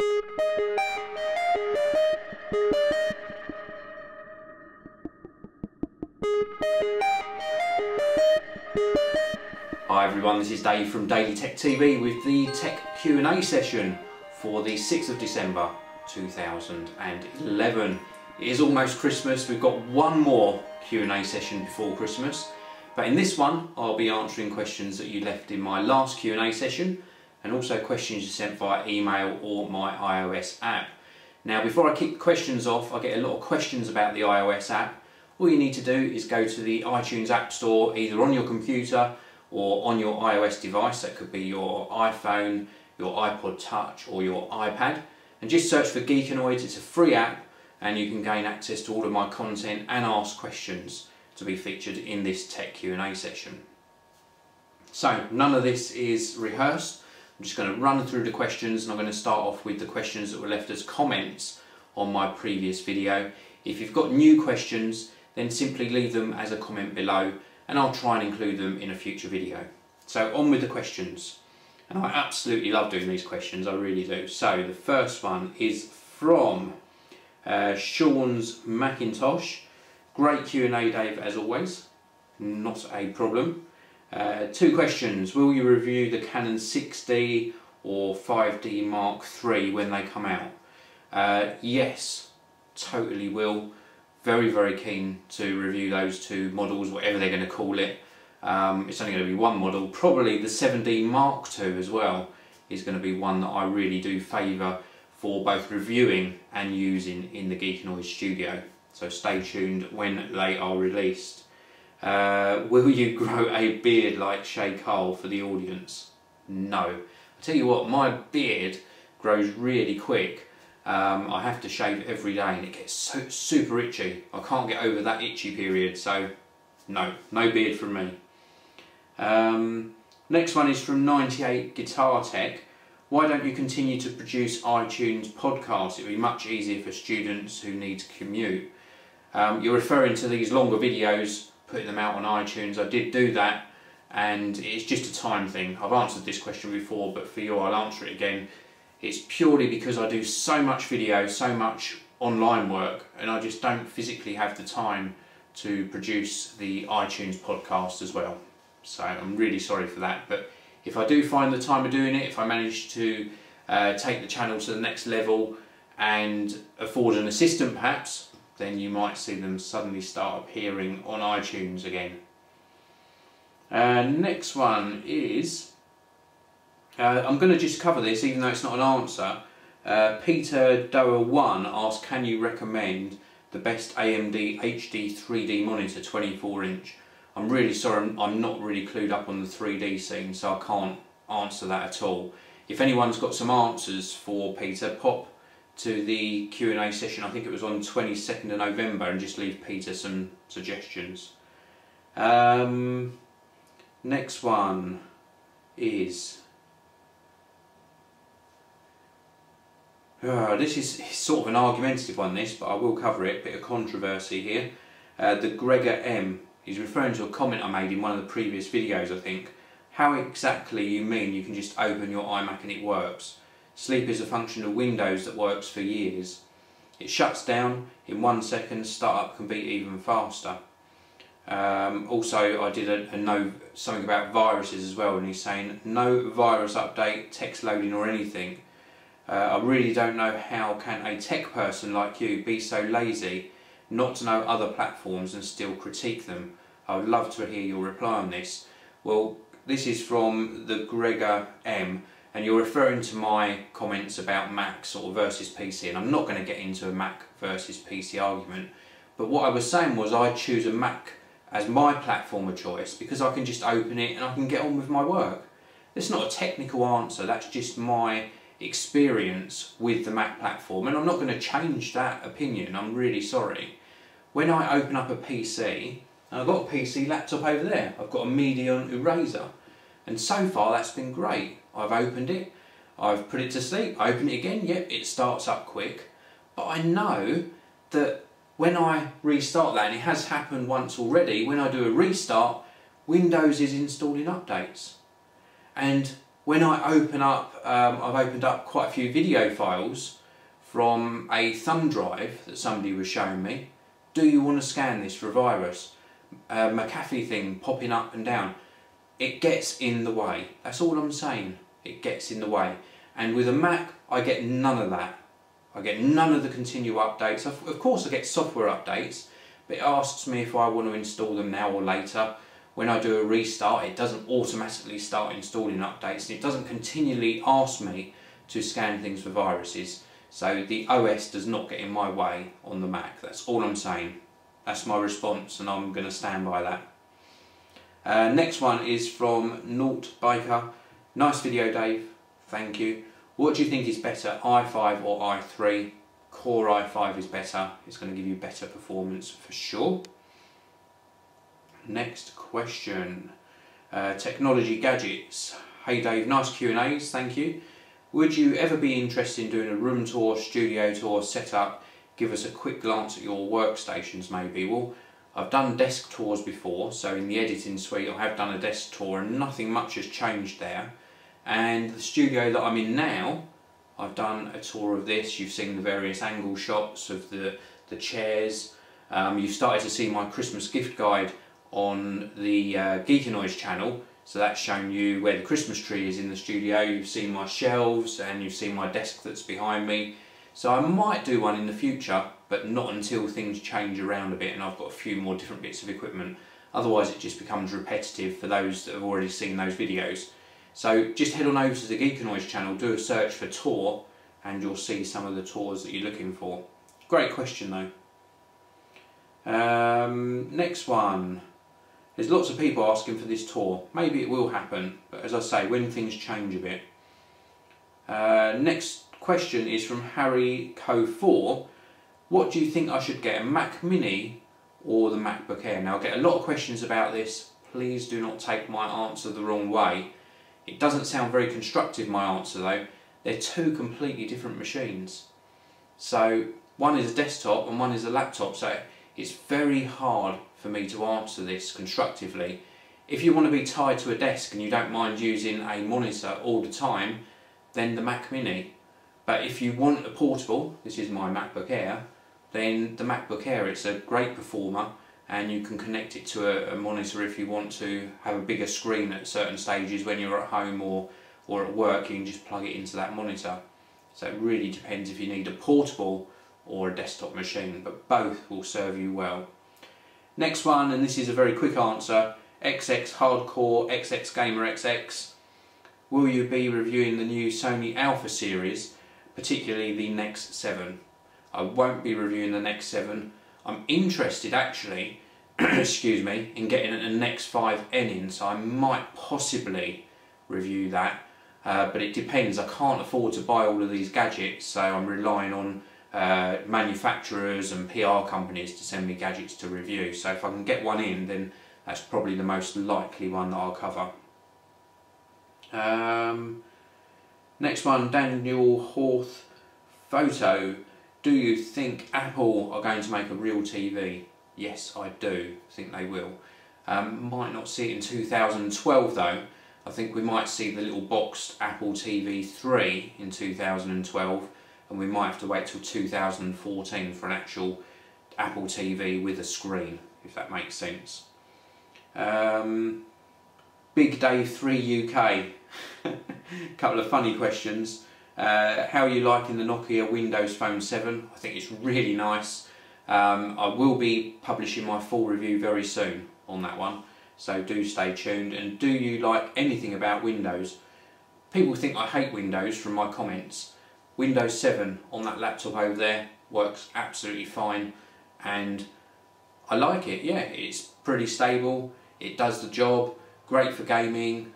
Hi everyone, this is Dave from DailyTechTV with the Tech Q&A session for the 6th of December 2011. It is almost Christmas. We've got one more Q&A session before Christmas, but in this one I'll be answering questions that you left in my last Q&A session and also questions you sent via email or my iOS app. Now, before I kick questions off, I get a lot of questions about the iOS app. All you need to do is go to the iTunes App Store, either on your computer or on your iOS device. That could be your iPhone, your iPod Touch or your iPad, and just search for Geekanoids. It's a free app and you can gain access to all of my content and ask questions to be featured in this Tech Q&A session. So none of this is rehearsed. I'm just going to run through the questions, and I'm going to start off with the questions that were left as comments on my previous video. If you've got new questions, then simply leave them as a comment below and I'll try and include them in a future video. So on with the questions. And I absolutely love doing these questions, I really do. So the first one is from Sean's Macintosh. Great Q&A, Dave, as always. Not a problem. Two questions. Will you review the Canon 6D or 5D Mark III when they come out? Yes, totally will. Very, very keen to review those two models, whatever they're going to call it. It's only going to be one model. Probably the 7D Mark II as well is going to be one that I really do favour for both reviewing and using in the Geekanoids studio. So stay tuned when they are released. Will you grow a beard like Shay Carl for the audience? No. I tell you what, my beard grows really quick. I have to shave every day and it gets so super itchy. I can't get over that itchy period, so no beard from me. Next one is from 98 Guitar Tech. Why don't you continue to produce iTunes podcasts? It would be much easier for students who need to commute. You're referring to these longer videos, putting them out on iTunes. I did do that and it's just a time thing. I've answered this question before, but for you I'll answer it again. It's purely because I do so much video, so much online work, and I just don't physically have the time to produce the iTunes podcast as well. So I'm really sorry for that, but if I do find the time of doing it, if I manage to take the channel to the next level and afford an assistant perhaps, then you might see them suddenly start appearing on iTunes again. Next one is... I'm going to just cover this even though it's not an answer. Peter Doer 1 asked, can you recommend the best AMD HD 3D monitor, 24 inch? I'm really sorry, I'm not really clued up on the 3D scene, so I can't answer that at all. If anyone's got some answers for Peter, pop to the Q&A session, I think it was on 22nd of November, and just leave Peter some suggestions. Next one is... this is sort of an argumentative one, this, but I will cover it. Bit of controversy here. The Gregor M. He's referring to a comment I made in one of the previous videos, I think. How exactly you mean you can just open your iMac and it works? Sleep is a function of Windows that works for years. It shuts down in 1 second, startup can be even faster. Also, I did something about viruses as well, and he's saying no virus update, text loading or anything. I really don't know how can a tech person like you be so lazy not to know other platforms and still critique them. I would love to hear your reply on this. Well, this is from the Gregor M, and you're referring to my comments about Mac sort of versus PC, and I'm not going to get into a Mac versus PC argument, but what I was saying was I choose a Mac as my platform of choice because I can just open it and I can get on with my work. It's not a technical answer, that's just my experience with the Mac platform, and I'm not going to change that opinion, I'm really sorry. When I open up a PC, and I've got a PC laptop over there, I've got a Medion Eraser, and so far that's been great. I've opened it, I've put it to sleep, I open it again, yep, it starts up quick, but I know that when I restart that, and it has happened once already, when I do a restart, Windows is installing updates. And when I open up, I've opened up quite a few video files from a thumb drive that somebody was showing me. Do you want to scan this for a virus? McAfee thing popping up and down. It gets in the way. That's all I'm saying. It gets in the way. And with a Mac, I get none of that. I get none of the continual updates. Of course I get software updates, but it asks me if I want to install them now or later. When I do a restart, it doesn't automatically start installing updates, and it doesn't continually ask me to scan things for viruses. So the OS does not get in my way on the Mac. That's all I'm saying. That's my response, and I'm going to stand by that. Next one is from Nort Baker. Nice video, Dave. Thank you. What do you think is better, i5 or i3? Core i5 is better. It's going to give you better performance for sure. Next question. Technology gadgets. Hey Dave, nice Q&As, thank you. Would you ever be interested in doing a room tour, studio tour, setup? Give us a quick glance at your workstations maybe. Well, I've done desk tours before, so in the editing suite I have done a desk tour and nothing much has changed there. And the studio that I'm in now, I've done a tour of this. You've seen the various angle shots of the chairs. You've started to see my Christmas gift guide on the Geeky Noise channel. So that's shown you where the Christmas tree is in the studio. You've seen my shelves and you've seen my desk that's behind me. So I might do one in the future, but not until things change around a bit and I've got a few more different bits of equipment. Otherwise it just becomes repetitive for those that have already seen those videos. So just head on over to the Geeky Noise channel, do a search for tour, and you'll see some of the tours that you're looking for. Great question though. Next one. There's lots of people asking for this tour. Maybe it will happen, but as I say, when things change a bit. Next question is from Harry Co4. What do you think I should get, a Mac Mini or the MacBook Air? Now I get a lot of questions about this. Please do not take my answer the wrong way. It doesn't sound very constructive, my answer though. They're two completely different machines. So one is a desktop and one is a laptop, so it's very hard for me to answer this constructively. If you want to be tied to a desk and you don't mind using a monitor all the time, then the Mac Mini. But if you want a portable, this is my MacBook Air, then the MacBook Air, it's a great performer and you can connect it to a monitor if you want to have a bigger screen at certain stages when you're at home or at work. You can just plug it into that monitor. So it really depends if you need a portable or a desktop machine, but both will serve you well. Next one, and this is a very quick answer, XX Hardcore XX Gamer XX. Will you be reviewing the new Sony Alpha series, particularly the Nex 7? I won't be reviewing the Nex 7. I'm interested actually, excuse me, in getting a Nex 5N in, so I might possibly review that, but it depends. I can't afford to buy all of these gadgets, so I'm relying on manufacturers and PR companies to send me gadgets to review. So if I can get one in, then that's probably the most likely one that I'll cover. Next one, Daniel Horth Photo. Do you think Apple are going to make a real TV? Yes, I do think they will. Might not see it in 2012 though. I think we might see the little boxed Apple TV 3 in 2012, and we might have to wait till 2014 for an actual Apple TV with a screen, if that makes sense. Big Dave 3 UK. Couple of funny questions. How are you liking the Nokia Windows Phone 7? I think it's really nice. I will be publishing my full review very soon on that one, so do stay tuned. And do you like anything about Windows? People think I hate Windows from my comments. Windows 7 on that laptop over there works absolutely fine, and I like it. Yeah, it's pretty stable, it does the job, great for gaming,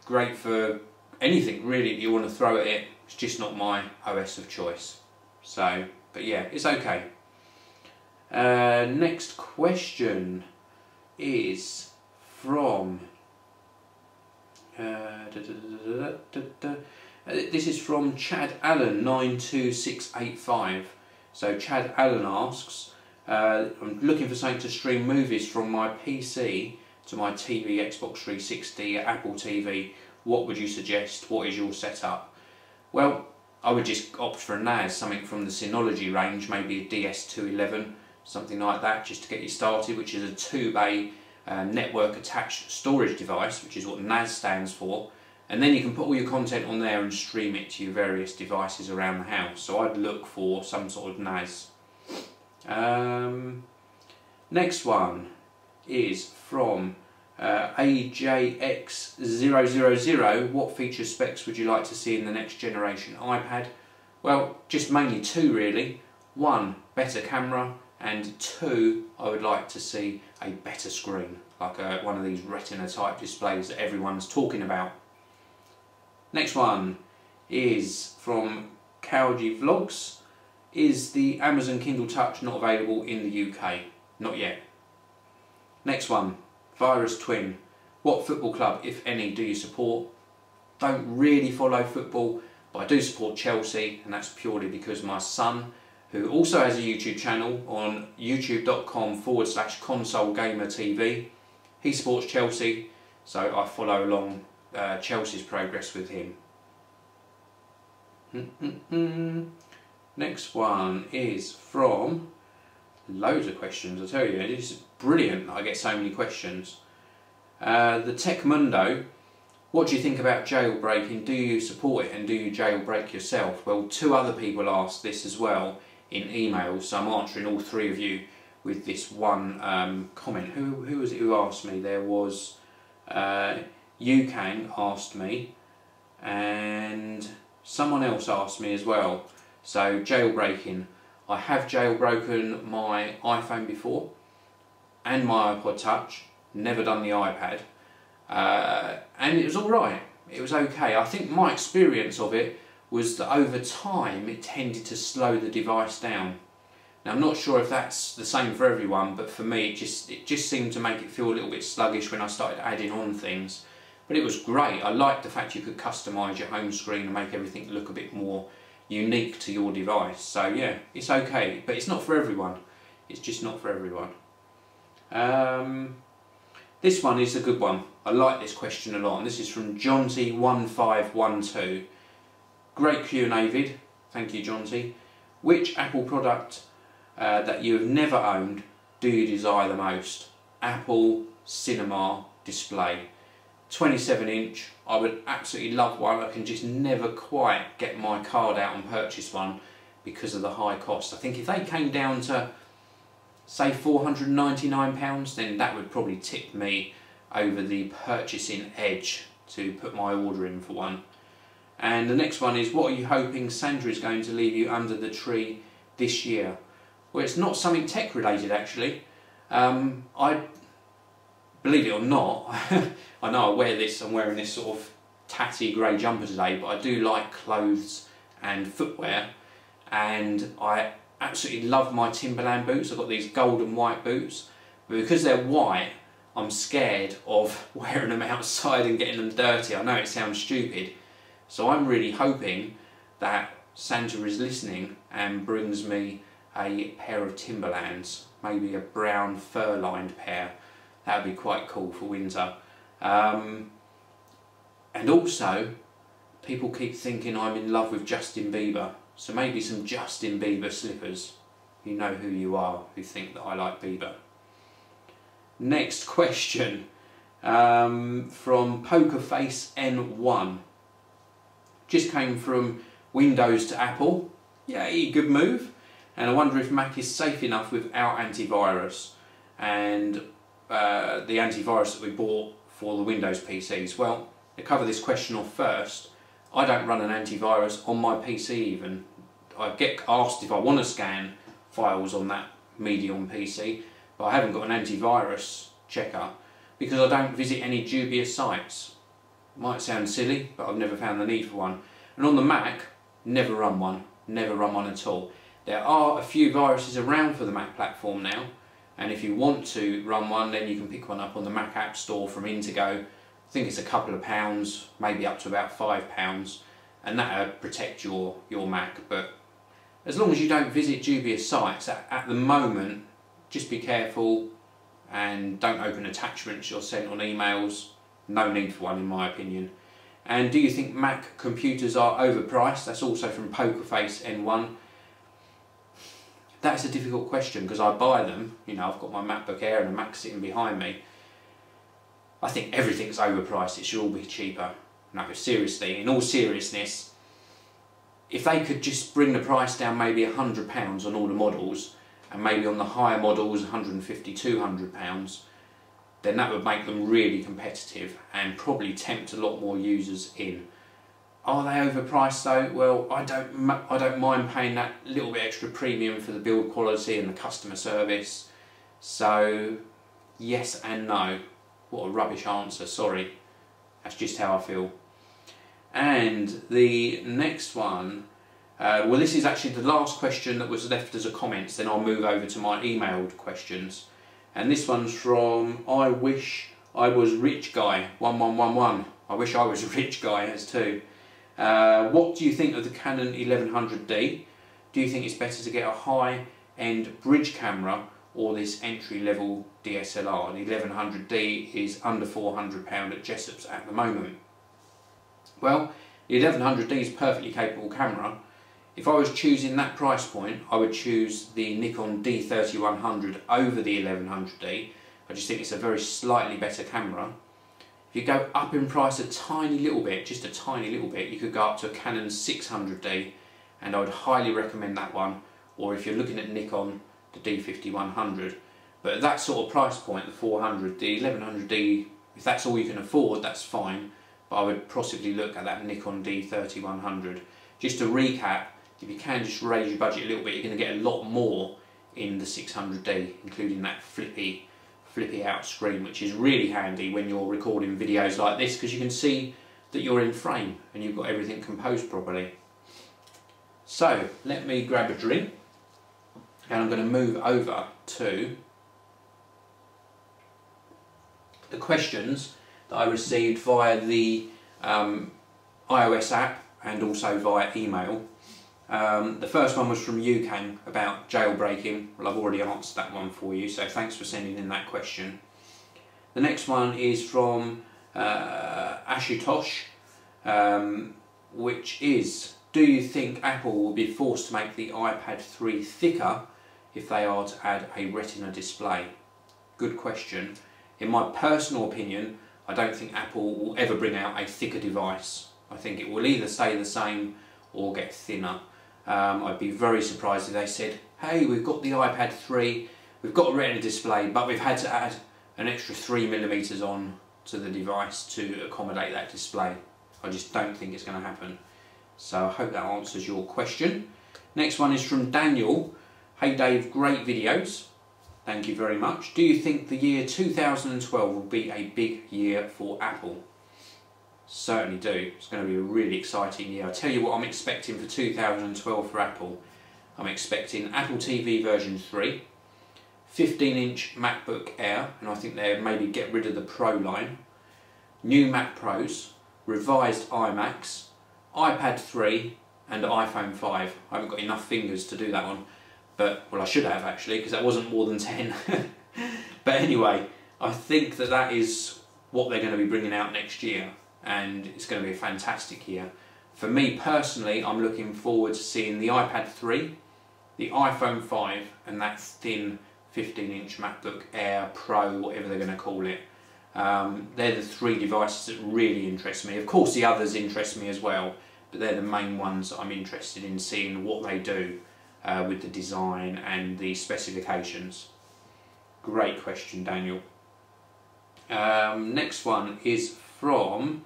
great for anything really that you want to throw at it. It's just not my OS of choice. So, but yeah, it's okay. Next question is from this is from Chad Allen 92685. So Chad Allen asks, I'm looking for something to stream movies from my PC to my TV, Xbox 360, Apple TV, what would you suggest? What is your setup? Well, I would just opt for a NAS, something from the Synology range, maybe a DS211, something like that, just to get you started, which is a 2-bay network attached storage device, which is what NAS stands for. And then you can put all your content on there and stream it to your various devices around the house. So I'd look for some sort of NAS. Next one is from AJX000. What features specs would you like to see in the next generation iPad? Well, just mainly two really. One, better camera, and two, I would like to see a better screen, like one of these retina type displays that everyone's talking about. Next one is from Kawji Vlogs. Is the Amazon Kindle Touch not available in the UK? Not yet. Next one, Virus Twin. What football club, if any, do you support? Don't really follow football, but I do support Chelsea, and that's purely because my son, who also has a YouTube channel on youtube.com/consolegamertv, he supports Chelsea, so I follow along Chelsea's progress with him. Next one is from loads of questions, I tell you, it is brilliant that I get so many questions. The Tech Mundo, what do you think about jailbreaking? Do you support it, and do you jailbreak yourself? Well, two other people asked this as well in emails, so I'm answering all three of you with this one comment. Who was it who asked me? There was Yukang asked me, and someone else asked me as well. So jailbreaking, I have jailbroken my iPhone before and my iPod Touch, never done the iPad, and it was alright, it was okay. I think my experience of it was that over time it tended to slow the device down. Now I'm not sure if that's the same for everyone, but for me it just seemed to make it feel a little bit sluggish when I started adding on things. But it was great. I liked the fact you could customise your home screen and make everything look a bit more unique to your device. So yeah, it's okay, but it's not for everyone. It's just not for everyone. This one is a good one. I like this question a lot, and this is from Jonty1512. Great Q&A vid, thank you Jonty. Which Apple product that you have never owned do you desire the most? Apple Cinema display. 27-inch, I would absolutely love one. I can just never quite get my card out and purchase one because of the high cost. I think if they came down to, say, £499, then that would probably tip me over the purchasing edge to put my order in for one. And the next one is, what are you hoping Sandra is going to leave you under the tree this year? Well, it's not something tech related actually. Believe it or not, I know I wear this, I'm wearing this sort of tatty grey jumper today, but I do like clothes and footwear, and I absolutely love my Timberland boots. I've got these gold and white boots, but because they're white, I'm scared of wearing them outside and getting them dirty. I know it sounds stupid, so I'm really hoping that Santa is listening and brings me a pair of Timberlands, maybe a brown fur-lined pair. That would be quite cool for winter. And also, people keep thinking I'm in love with Justin Bieber, so maybe some Justin Bieber slippers. You know who you are who think that I like Bieber. Next question from Pokerface N1. Just came from Windows to Apple. Yay, good move. And I wonder if Mac is safe enough without antivirus, and the antivirus that we bought for the Windows PCs. Well, to cover this question off first, I don't run an antivirus on my PC even. I get asked if I want to scan files on that medium PC, but I haven't got an antivirus checker because I don't visit any dubious sites. Might sound silly, but I've never found the need for one. And on the Mac, never run one at all. There are a few viruses around for the Mac platform now, and if you want to run one, then you can pick one up on the Mac App Store from Intego. I think it's a couple of pounds, maybe up to about £5, and that'll protect your Mac. But as long as you don't visit dubious sites, at the moment, just be careful and don't open attachments you're sent on emails. No need for one in my opinion. And do you think Mac computers are overpriced? That's also from Pokerface N1. That's a difficult question because I buy them. You know, I've got my MacBook Air and a Mac sitting behind me. I think everything's overpriced. It should all be cheaper. No, seriously, in all seriousness, if they could just bring the price down maybe £100 on all the models, and maybe on the higher models £150, £200, then that would make them really competitive and probably tempt a lot more users in. Are they overpriced though? Well, I don't mind paying that little bit extra premium for the build quality and the customer service. So yes and no. What a rubbish answer, sorry. That's just how I feel. And the next one, well, this is actually the last question that was left as a comment, then I'll move over to my emailed questions. And this one's from I Wish I Was Rich Guy 1111. I wish I was a rich guy as too. What do you think of the Canon 1100D? Do you think it's better to get a high-end bridge camera or this entry-level DSLR? The 1100D is under £400 at Jessop's at the moment. Well, the 1100D is a perfectly capable camera. If I was choosing that price point, I would choose the Nikon D3100 over the 1100D. I just think it's a very slightly better camera. If you go up in price a tiny little bit, just a tiny little bit, you could go up to a Canon 600D, and I would highly recommend that one. Or if you're looking at Nikon, the D5100. But at that sort of price point, the 400, the 1100D, if that's all you can afford, that's fine. But I would possibly look at that Nikon D3100. Just to recap, if you can just raise your budget a little bit, you're going to get a lot more in the 600D, including that flippy out screen, which is really handy when you're recording videos like this, because you can see that you're in frame and you've got everything composed properly. So let me grab a drink, and I'm going to move over to the questions that I received via the iOS app and also via email. The first one was from UCAN about jailbreaking. Well, I've already answered that one for you, so thanks for sending in that question. The next one is from Ashutosh, which is, do you think Apple will be forced to make the iPad 3 thicker if they are to add a Retina display? Good question. In my personal opinion, I don't think Apple will ever bring out a thicker device. I think it will either stay the same or get thinner. I'd be very surprised if they said, hey, we've got the iPad 3, we've got a Retina display, but we've had to add an extra 3mm on to the device to accommodate that display. I just don't think it's going to happen. So I hope that answers your question. Next one is from Daniel. Hey Dave, great videos. Thank you very much. Do you think the year 2012 will be a big year for Apple? Certainly do. It's going to be a really exciting year. I'll tell you what I'm expecting for 2012 for Apple. I'm expecting Apple TV version 3, 15-inch MacBook Air, and I think they'll maybe get rid of the Pro line, new Mac Pros, revised iMacs, iPad 3 and iPhone 5. I haven't got enough fingers to do that one, but, well, I should have actually, because that wasn't more than 10. But anyway, I think that that is what they're going to be bringing out next year, and it's going to be a fantastic year. For me personally, I'm looking forward to seeing the iPad 3, the iPhone 5 and that thin 15-inch MacBook Air Pro, whatever they're going to call it. They're the three devices that really interest me. Of course the others interest me as well, but they're the main ones that I'm interested in seeing what they do with the design and the specifications. Great question, Daniel. Next one is from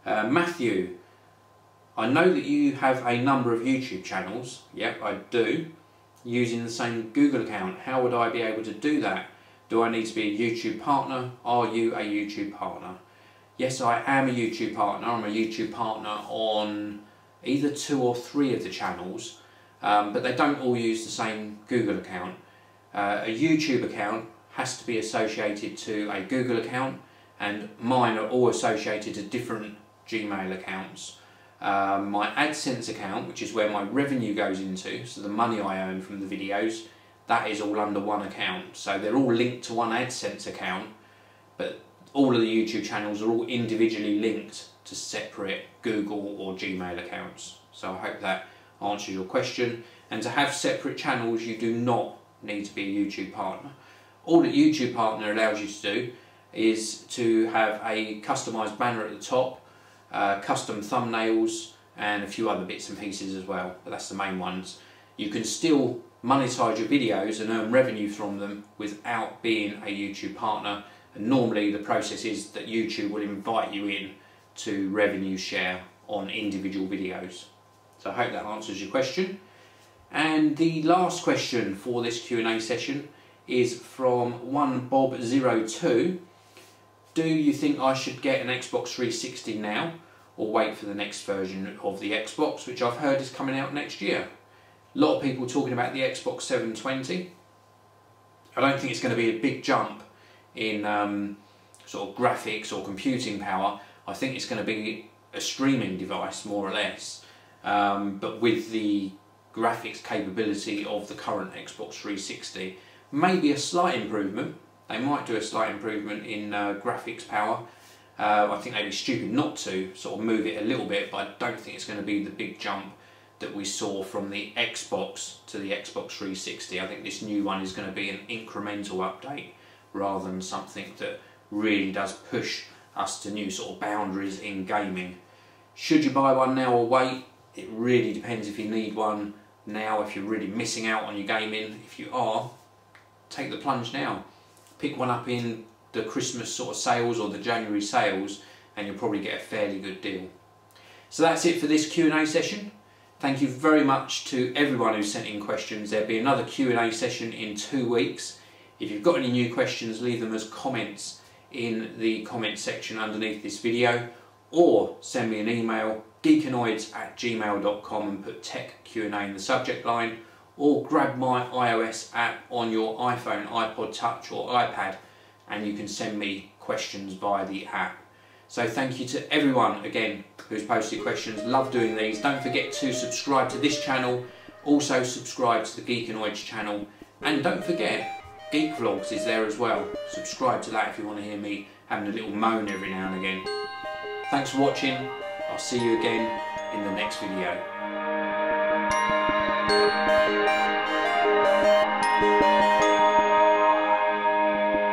Matthew. I know that you have a number of YouTube channels. Yep, I do. Using the same Google account. How would I be able to do that? Do I need to be a YouTube partner? Are you a YouTube partner? Yes, I am a YouTube partner. I'm a YouTube partner on either 2 or 3 of the channels, but they don't all use the same Google account. A YouTube account has to be associated to a Google account, and mine are all associated to different Gmail accounts. My AdSense account, which is where my revenue goes into, so the money I earn from the videos, that is all under one account. So they're all linked to one AdSense account, but all of the YouTube channels are all individually linked to separate Google or Gmail accounts. So I hope that answers your question. And to have separate channels, you do not need to be a YouTube partner. All that YouTube partner allows you to do is to have a customized banner at the top, custom thumbnails, and a few other bits and pieces as well, but that's the main ones. You can still monetize your videos and earn revenue from them without being a YouTube partner, and normally the process is that YouTube will invite you in to revenue share on individual videos. So I hope that answers your question. And the last question for this Q&A session is from OneBob02. Do you think I should get an Xbox 360 now or wait for the next version of the Xbox, which I've heard is coming out next year? A lot of people talking about the Xbox 720. I don't think it's going to be a big jump in sort of graphics or computing power. I think it's going to be a streaming device more or less, but with the graphics capability of the current Xbox 360, maybe a slight improvement. They might do a slight improvement in graphics power. I think they'd be stupid not to sort of move it a little bit, but I don't think it's going to be the big jump that we saw from the Xbox to the Xbox 360. I think this new one is going to be an incremental update rather than something that really does push us to new sort of boundaries in gaming. Should you buy one now or wait? It really depends if you need one now, if you're really missing out on your gaming. If you are, take the plunge now. Pick one up in the Christmas sort of sales or the January sales and you'll probably get a fairly good deal. So that's it for this Q&A session. Thank you very much to everyone who sent in questions. There'll be another Q&A session in 2 weeks. If you've got any new questions, leave them as comments in the comment section underneath this video, or send me an email, geekanoids@gmail.com, and put Tech Q&A in the subject line, or grab my iOS app on your iPhone, iPod Touch or iPad and you can send me questions via the app. So thank you to everyone again who's posted questions. Love doing these. Don't forget to subscribe to this channel, also subscribe to the Geekanoids channel, and don't forget Geek Vlogs is there as well. Subscribe to that if you want to hear me having a little moan every now and again. Thanks for watching. I'll see you again in the next video.